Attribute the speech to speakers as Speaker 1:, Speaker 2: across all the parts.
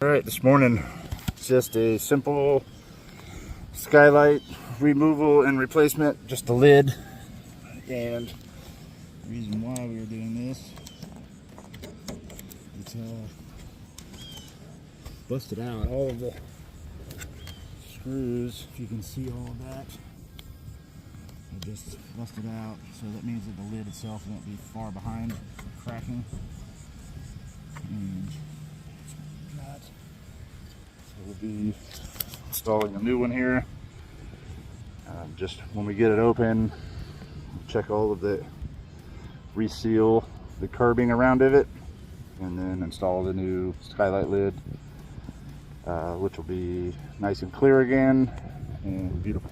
Speaker 1: All right, this morning, just a simple skylight removal and replacement, just the lid. And the reason why we were doing this, it's busted out. All of the screws, if you can see all of that, are just busted out. So that means that the lid itself won't be far behind cracking. And that. So we'll be installing a new one here. Just when we get it open, check all of the, reseal the curbing around of it, and then install the new skylight lid, which will be nice and clear again and beautiful.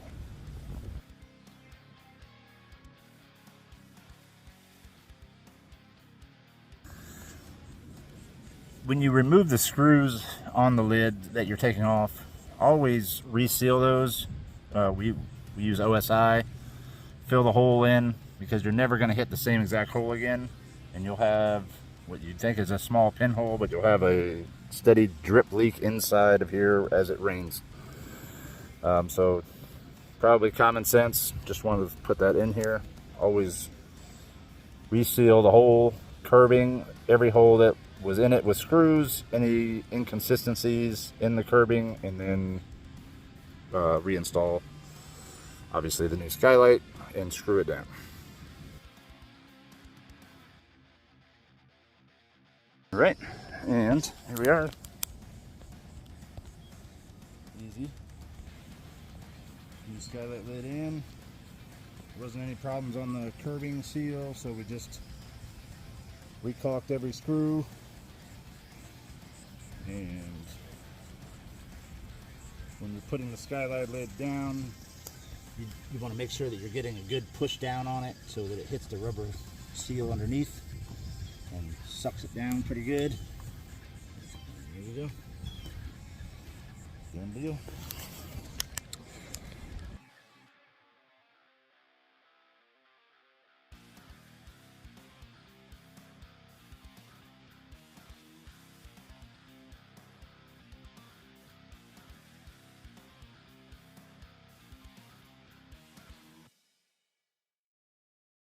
Speaker 1: When you remove the screws on the lid that you're taking off, always reseal those. We use OSI. Fill the hole in, because you're never going to hit the same exact hole again, and you'll have what you'd think is a small pinhole, but you'll have a steady drip leak inside of here as it rains. So probably common sense, just wanted to put that in here. Always reseal the whole curbing, every hole that was in it with screws, any inconsistencies in the curbing, and then reinstall obviously the new skylight and screw it down. All right, and here we are. Easy. New skylight lid in. There wasn't any problems on the curbing seal, so we just recaulked every screw. And when you're putting the skylight lid down, you want to make sure that you're getting a good push down on it so that it hits the rubber seal underneath and sucks it down pretty good. There you go. Done deal.